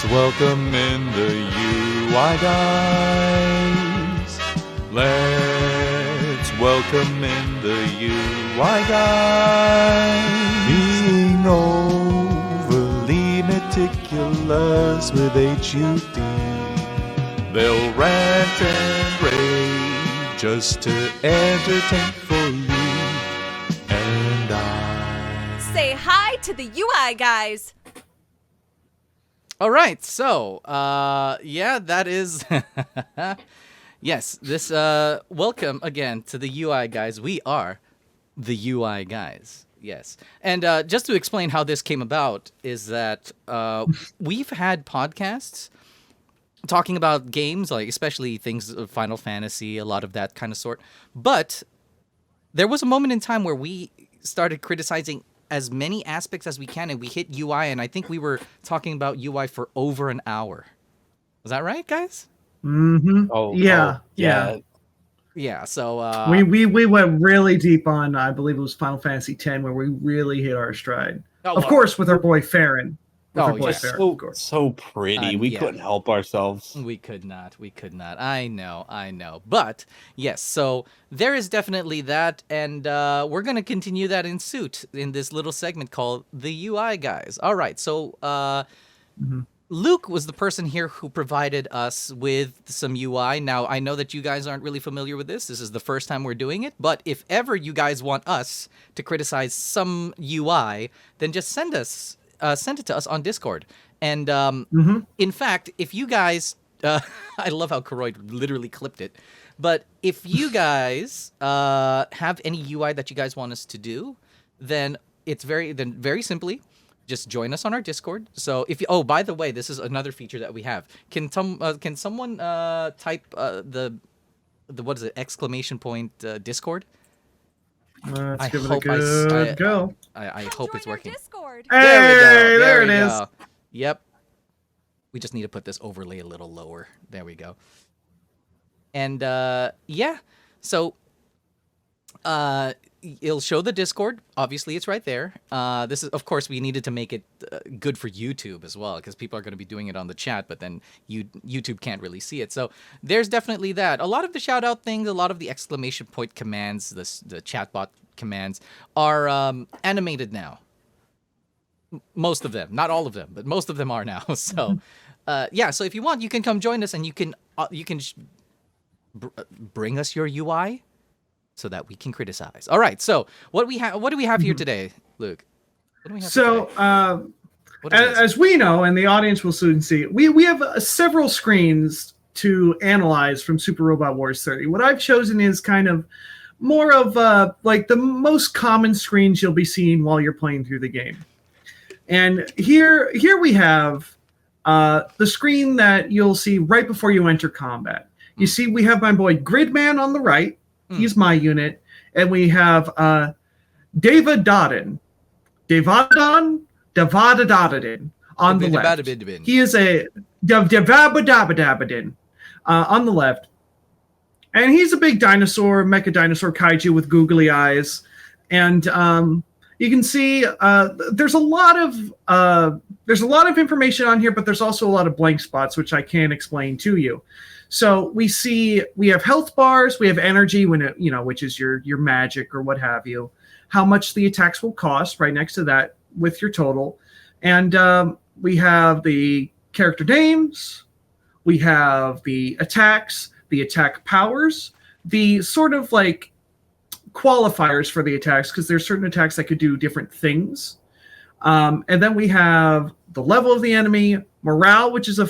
welcome in the UI guys. Let's welcome in the UI guys. Being overly meticulous with HUD. They'll rant and rave just to entertain for you and I. Say hi to the UI guys. All right, so yeah, that is yes. This welcome again to the UI guys. We are the UI guys. Yes, and just to explain how this came about is that we've had podcasts talking about games, like especially things of Final Fantasy, a lot of that kind of sort. But there was a moment in time where we started criticizing as many aspects as we can, and we hit UI, and I think we were talking about UI for over an hour. Was that right, guys? Mm-hmm. Yeah. So we went really deep on, I believe it was Final Fantasy X, where we really hit our stride. Of course, with our boy Farron. So pretty. We couldn't help ourselves. We could not. I know. But yes, so there is definitely that, and we're gonna continue that in this little segment called the UI guys. All right, so Luke was the person here who provided us with some UI. Now, I know that you guys aren't really familiar with this. This is the first time we're doing it. But if ever you guys want us to criticize some UI, then just send it to us on Discord. And in fact, if you guys, I love how Karoid literally clipped it. But if you guys have any UI that you guys want us to do, then very simply, just join us on our Discord. So if you, by the way, this is another feature that we have. Can someone type the what is it, exclamation point Discord? Let's give it a good go. I hope it's working. Discord. Hey, there it is. Yep. We just need to put this overlay a little lower. There we go. And yeah, so it'll show the Discord. Obviously, it's right there. This is, of course, we needed to make it good for YouTube as well, because people are going to be doing it on the chat, but then YouTube can't really see it. So there's definitely that. A lot of the shout out things, a lot of the exclamation point commands, the chatbot commands are animated now. Most of them, not all of them, but most of them are now. So yeah, so if you want, you can come join us, and you can bring us your UI so that we can criticize. All right, so what do we have here today, Luke? What do we have today? As we know, and the audience will soon see, we have several screens to analyze from Super Robot Wars 30. What I've chosen is kind of more of like the most common screens you'll be seeing while you're playing through the game. And here we have the screen that you'll see right before you enter combat. You see, we have my boy Gridman on the right. He's my unit. And we have Devadadin on the left. He is a Devabadabadabadin on the left. And he's a big dinosaur, mecha dinosaur kaiju with googly eyes. And you can see there's a lot of information on here, but there's also a lot of blank spots, which I can't explain to you. So we have health bars, we have energy, which is your magic or what have you, how much the attacks will cost right next to that with your total. And we have the character names, we have the attacks, the attack powers, the sort of like qualifiers for the attacks, because there's certain attacks that could do different things. And then we have the level of the enemy, morale, which is a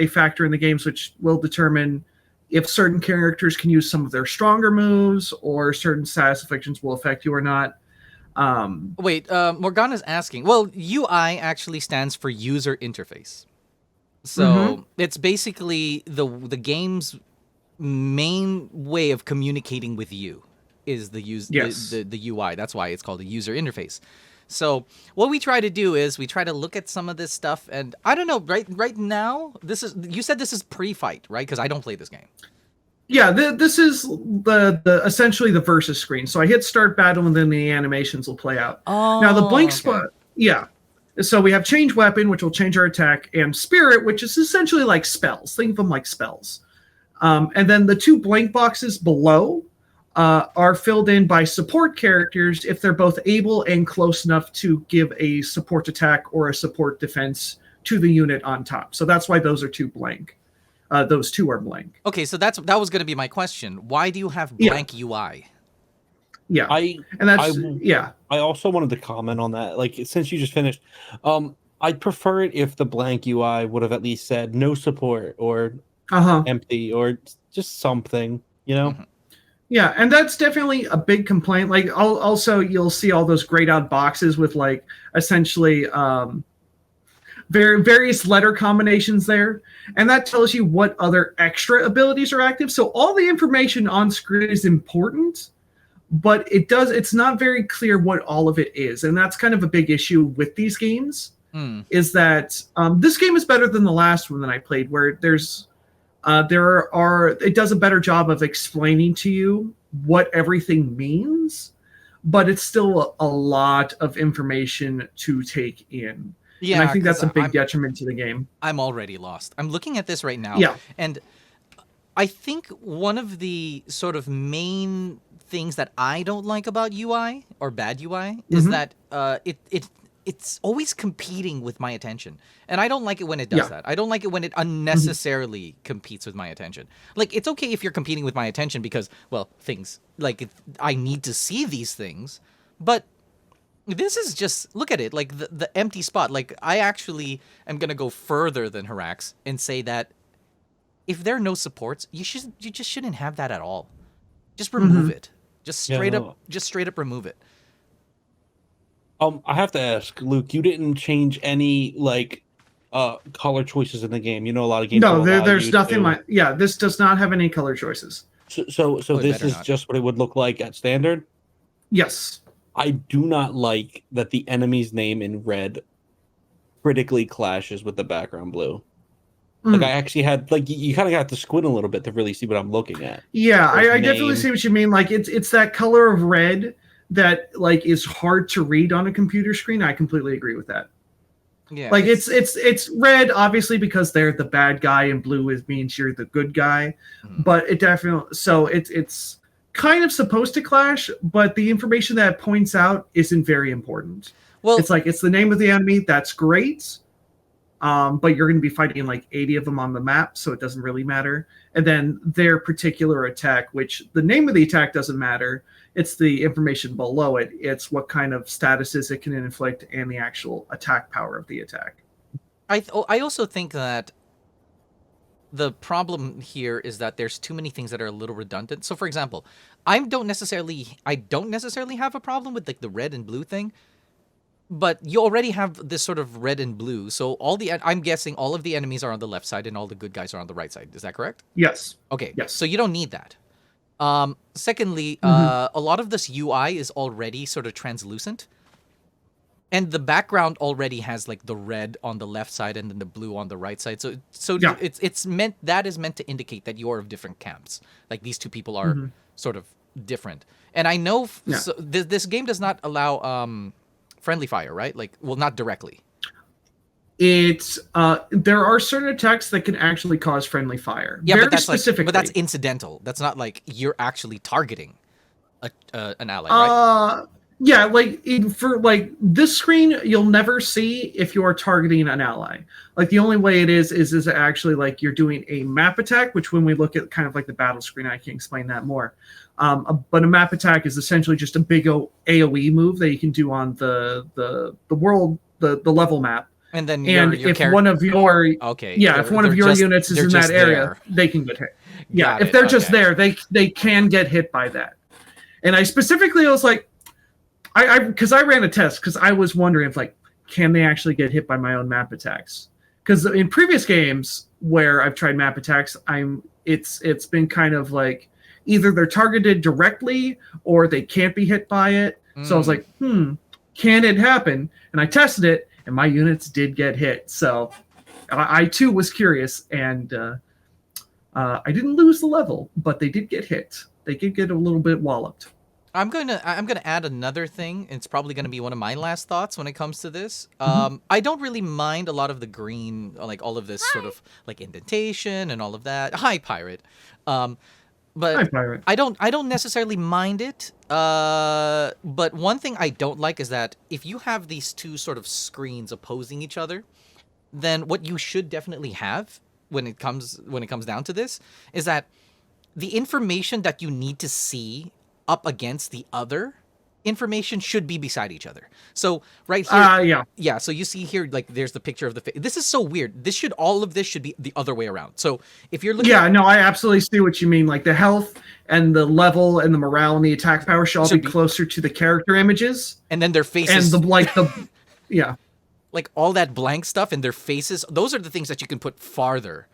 factor in the games, which will determine if certain characters can use some of their stronger moves or certain status afflictions will affect you or not. Wait, Morgana's asking. Well, UI actually stands for user interface. So it's basically the game's main way of communicating with you is the UI. That's why it's called a user interface. So what we try to do is we try to look at some of this stuff, and I don't know, right now, you said this is pre-fight, right? Because I don't play this game. Yeah, this is the essentially the versus screen. So I hit start battle, and then the animations will play out. Oh, now the blank spot, yeah. So we have change weapon, which will change our attack, and spirit, which is essentially like spells. Think of them like spells. And then the 2 blank boxes below are filled in by support characters if they're both able and close enough to give a support attack or a support defense to the unit on top. So that's why those are 2 blank. Those 2 are blank. Okay, so that was going to be my question. Why do you have blank UI? Yeah, I also wanted to comment on that. Like, since you just finished, I'd prefer it if the blank UI would have at least said no support or empty or just something, you know? Mm-hmm. Yeah, and that's definitely a big complaint. Like, also you'll see all those grayed out boxes with like essentially various letter combinations there, and that tells you what other extra abilities are active. So all the information on screen is important, but it's not very clear what all of it is, and that's kind of a big issue with these games. Is that this game is better than the last one that I played, where it does a better job of explaining to you what everything means, but it's still a lot of information to take in. Yeah, and I think that's a big detriment to the game. I'm already lost. I'm looking at this right now. Yeah. And I think one of the sort of main things that I don't like about UI or bad UI is that it's always competing with my attention. And I don't like it when it does that. I don't like it when it unnecessarily competes with my attention. Like, it's okay if you're competing with my attention because, well, things, like, I need to see these things. But this is just, look at it, like, the empty spot. Like, I actually am going to go further than Harax and say that if there are no supports, you just shouldn't have that at all. Just remove it. Just straight up remove it. I have to ask, Luke, you didn't change any like color choices in the game. You know, a lot of games. No, there's nothing. This does not have any color choices. So this is just what it would look like at standard. Yes. I do not like that the enemy's name in red critically clashes with the background blue. Like, I actually had, like, you kind of got to squint a little bit to really see what I'm looking at. Yeah, I definitely see what you mean. Like, it's that color of red that, like, is hard to read on a computer screen. I completely agree with that. Yeah, like, it's red, obviously, because they're the bad guy, and blue means you're the good guy. But it definitely, so it's kind of supposed to clash, but the information that it points out isn't very important. Well, it's like, it's the name of the enemy, that's great. But you're going to be fighting like 80 of them on the map, so it doesn't really matter. And then their particular attack, which the name of the attack doesn't matter. It's the information below it. It's what kind of statuses it can inflict and the actual attack power of the attack. I also think that the problem here is that there's too many things that are a little redundant. So, for example, I don't necessarily have a problem with like the red and blue thing. But you already have this sort of red and blue, so I'm guessing all of the enemies are on the left side and all the good guys are on the right side. Is that correct? Yes. Okay. Yes. So you don't need that. Secondly, a lot of this UI is already sort of translucent, and the background already has like the red on the left side and then the blue on the right side. So it's meant to indicate that you are of different camps. Like, these two people are sort of different. And I know so this game does not allow friendly fire, right? Like, well, not directly. It's there are certain attacks that can actually cause friendly fire. Yeah, very but that's specifically. But that's incidental. That's not like you're actually targeting an ally, right? Yeah, like for like this screen, you'll never see if you are targeting an ally. Like, the only way it is actually like you're doing a map attack, which when we look at kind of like the battle screen, I can explain that more. But a map attack is essentially just a big AOE move that you can do on the world, the level map. And then if one of your if one of your units is in that area, they can get hit. Yeah, if they're just there, they can get hit by that. And I specifically was like, because I ran a test because I was wondering if, like, can they actually get hit by my own map attacks? Because in previous games where I've tried map attacks, it's been kind of like either they're targeted directly or they can't be hit by it. So I was like, can it happen? And I tested it, and my units did get hit. So I too was curious, and I didn't lose the level, but they did get hit. They did get a little bit walloped. I'm gonna add another thing. It's probably gonna be one of my last thoughts when it comes to this. I don't really mind a lot of the green, like all of this sort of like indentation and all of that. Hi, pirate. But Hi, pirate. I don't necessarily mind it. But one thing I don't like is that if you have these two sort of screens opposing each other, then what you should definitely have when it comes down to this is that the information that you need to see up against the other information should be beside each other. So right here, yeah. So you see here, like there's the picture of the face. This is so weird. All of this should be the other way around. So if you're looking, no, I absolutely see what you mean. Like the health and the level and the morale and the attack power should all be closer to the character images, and then their faces, and like all that blank stuff and their faces. Those are the things that you can put farther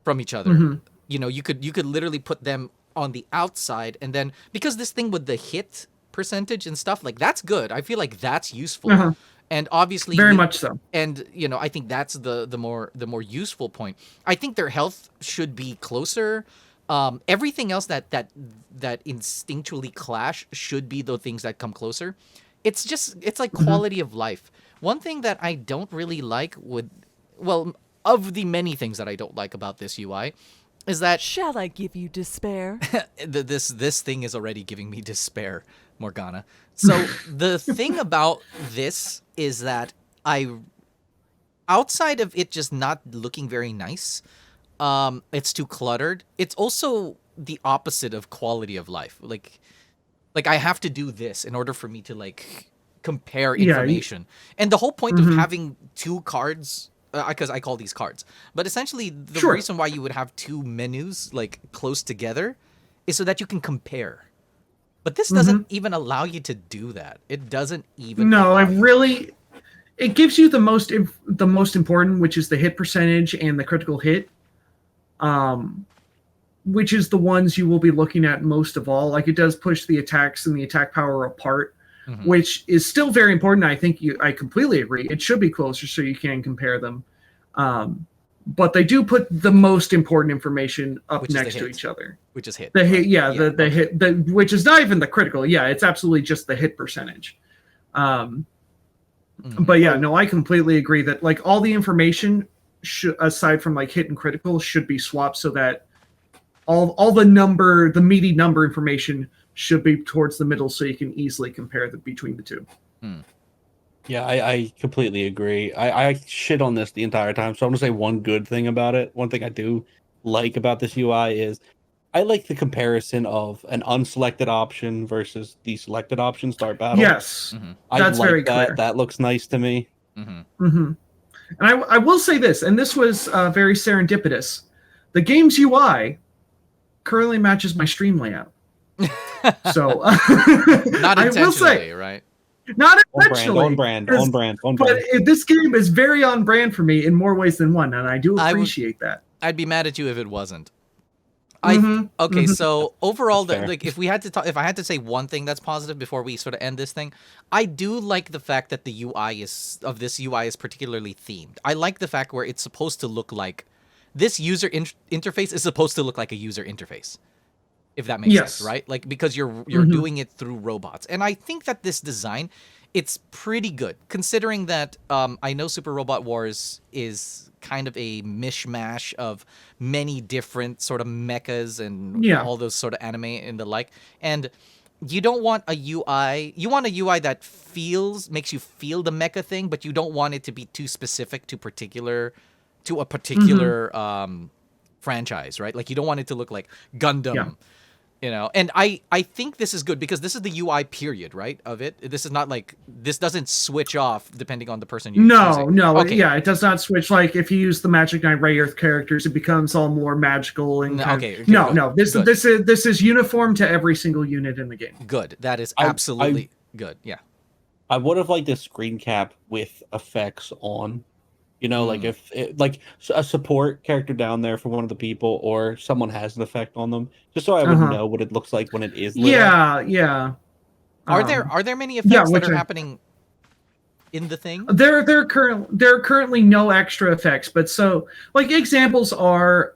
from each other. You know, you could literally put them on the outside, and then because this thing with the hit percentage and stuff, like that's good. I feel like that's useful. And obviously very much so. And I think that's the more useful point. I think their health should be closer. Everything else that instinctually clash should be the things that come closer. It's like quality of life. One thing that I don't really like of the many things that I don't like about this UI is that... Shall I give you despair? This thing is already giving me despair, Morgana. So the thing about this is that outside of it just not looking very nice, it's too cluttered. It's also the opposite of quality of life. Like I have to do this in order for me to like compare information. And the whole point of having two cards, because I call these cards, but essentially the reason why you would have two menus like close together is so that you can compare. But this doesn't even allow you to do that. It doesn't even. No, it gives you the most important, which is the hit percentage and the critical hit, which is the ones you will be looking at most of all. Like it does push the attacks and the attack power apart, which is still very important. I think I completely agree. It should be closer so you can compare them. But they do put the most important information up next to each other. Which is hit. The hit, the hit, which is not even the critical. Yeah, it's absolutely just the hit percentage. But yeah, no, I completely agree that like all the information, aside from like hit and critical, should be swapped so that all the meaty number information should be towards the middle so you can easily compare between the two. Yeah, I completely agree. I shit on this the entire time, so I'm going to say one good thing about it. One thing I do like about this UI is I like the comparison of an unselected option versus the selected option start battle. Yes, that's very clear. That looks nice to me. And I will say this, and this was very serendipitous. The game's UI currently matches my stream layout. So not intentionally, I will say, right? Not intentionally. On brand. But this game is very on brand for me in more ways than one, and I do appreciate that. I'd be mad at you if it wasn't. So overall, if I had to say one thing that's positive before we sort of end this thing, I do like the fact that the UI is particularly themed. I like the fact where it's supposed to look like this user interface is supposed to look like a user interface. If that makes sense, right? Like because you're doing it through robots, and I think that this design, it's pretty good considering that I know Super Robot Wars is kind of a mishmash of many different sort of mechas and all those sort of anime and the like, and you don't want a UI. You want a UI that makes you feel the mecha thing, but you don't want it to be too specific to a particular franchise, right? Like you don't want it to look like Gundam. Yeah. And I think this is good because this is the UI period, right, of it. This is not like, this doesn't switch off depending on the person you're using. No, it does not switch. Like if you use the Magic Knight Ray Earth characters, it becomes all more magical and this is uniform to every single unit in the game. Good. That is absolutely good. Yeah. I would have liked a screen cap with effects on. Like if a support character down there for one of the people, or someone has an effect on them, just so I would know what it looks like when it is lit up. Are there many effects that are happening in the thing? There are currently no extra effects, but so like examples are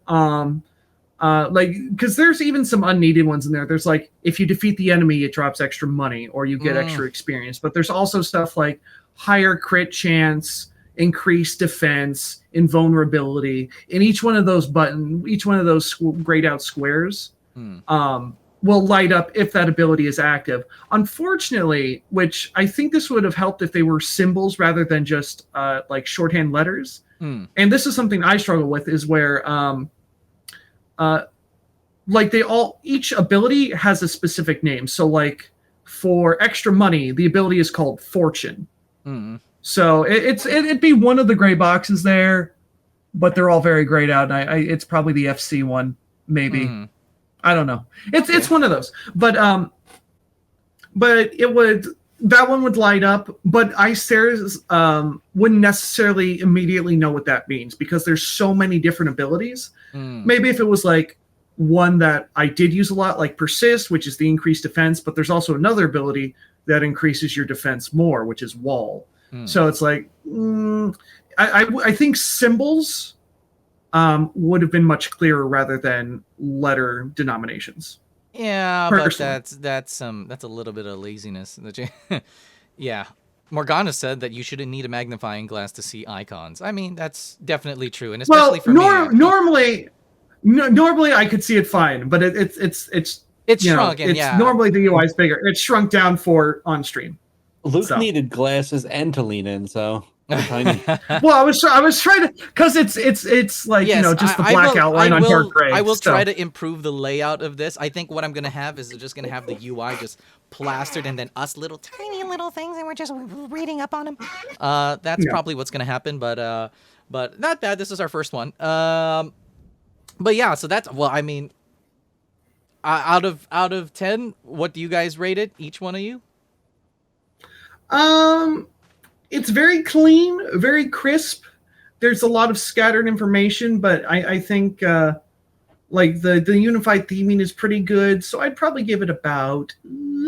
Like, because there's even some unneeded ones in there. There's like, if you defeat the enemy, it drops extra money or you get extra experience. But there's also stuff like higher crit chance, increased defense, invulnerability. And each one of those grayed out squares will light up if that ability is active. Unfortunately, which I think this would have helped if they were symbols rather than just like shorthand letters. And this is something I struggle with, is where like each ability has a specific name. So like for extra money, the ability is called Fortune. So it'd be one of the gray boxes there, but they're all very grayed out. And it's probably the FC one, maybe. I don't know. It's one of those, but that one would light up, but wouldn't necessarily immediately know what that means because there's so many different abilities. Maybe if it was like one that I did use a lot, like Persist, which is the increased defense, but there's also another ability that increases your defense more, which is Wall. So it's like, I think symbols would have been much clearer rather than letter denominations. Yeah, Personally. but that's a little bit of laziness. Yeah. Morgana said that you shouldn't need a magnifying glass to see icons. I mean, that's definitely true, and especially for me. Normally I could see it fine, but it's shrunk, and yeah. Normally the UI is bigger. It's shrunk down for on stream. Luke needed glasses and to lean in, so tiny. Well, I was trying to, because it's like, yes, just the black outline on dark gray. I will try to improve the layout of this. I think what I'm gonna have is just gonna have the UI just plastered, and then us tiny little things, and we're just reading up on them. That's probably what's gonna happen, but not bad. This is our first one. But yeah, so that's, well, I mean, out of 10, what do you guys rate it? Each one of you? It's very clean, very crisp. There's a lot of scattered information, but I think like the unified theming is pretty good. So I'd probably give it about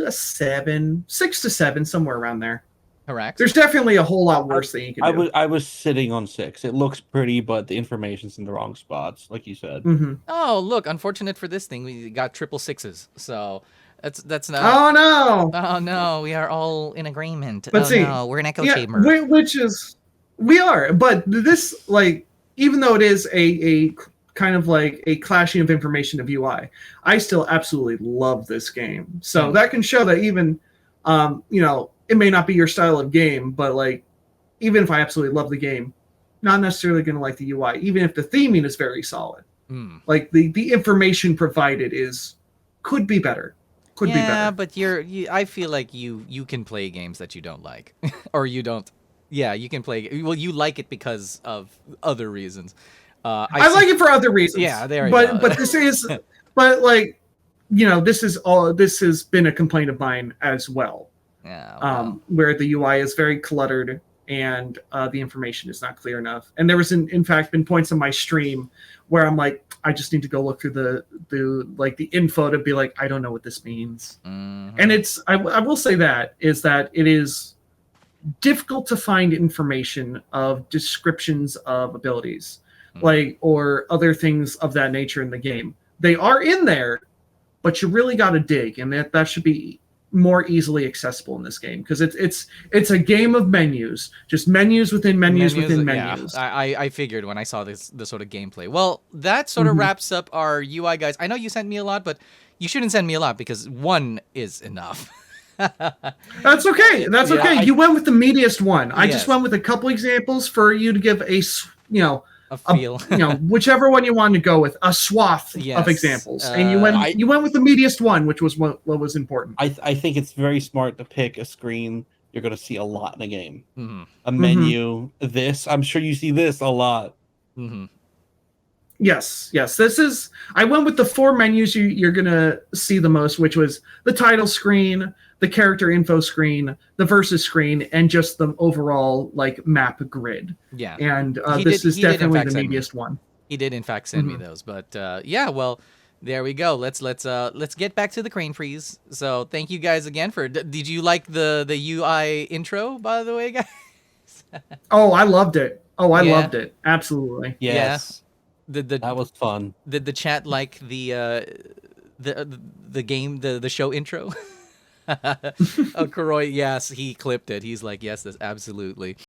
a 6 to 7, somewhere around there. Correct. There's definitely a whole lot worse thing you can do. I was sitting on 6. It looks pretty, but the information's in the wrong spots, like you said. Oh, look! Unfortunate for this thing, we got triple 6s. So that's not. Oh no! Oh no! We are all in agreement. But see, no, we're an echo chamber. Which is, we are. But this, like, even though it is a kind of like a clashing of information of UI, I still absolutely love this game. So that can show that even, it may not be your style of game, but like, even if I absolutely love the game, not necessarily going to like the UI, even if the theming is very solid. Like the information provided could be better. Could be better. Yeah, but I feel like you can play games that you don't like, or you don't. Yeah, you can play. Well, you like it because of other reasons. I like it for other reasons. Yeah, there you go. But this is, but like, this has been a complaint of mine as well. Yeah. Well. Where the UI is very cluttered and the information is not clear enough. And there was in fact been points on my stream where I'm like, I just need to go look through the info to be like, I don't know what this means. And I will say that it is difficult to find information of descriptions of abilities, like, or other things of that nature in the game. They are in there, but you really got to dig, and that should be more easily accessible in this game, because it's a game of menus, just menus within menus within menus. Yeah, I figured when I saw this sort of gameplay. Well, that sort of wraps up our UI guys. I know you sent me a lot, but you shouldn't send me a lot because one is enough. That's okay. That's okay. You went with the meatiest one. I just went with a couple examples for you to give a feel. Whichever one you wanted to go with, a swath of examples, and you went with the meatiest one, which was what was important. I think it's very smart to pick a screen you're going to see a lot in a game. A menu. This, I'm sure you see this a lot. Yes. I went with the 4 menus you're going to see the most, which was the title screen, the character info screen, the versus screen, and just the overall like map grid. Yeah. And this is definitely the meatiest one. He did in fact send me those, but well, there we go. Let's get back to the crane freeze. So thank you guys again for. Did you like the UI intro, by the way, guys? Oh, I loved it. Loved it. Absolutely. Yes. That was fun. Did the chat like the game, the show intro? Oh, Karoy, yes, he clipped it. He's like, yes, this absolutely.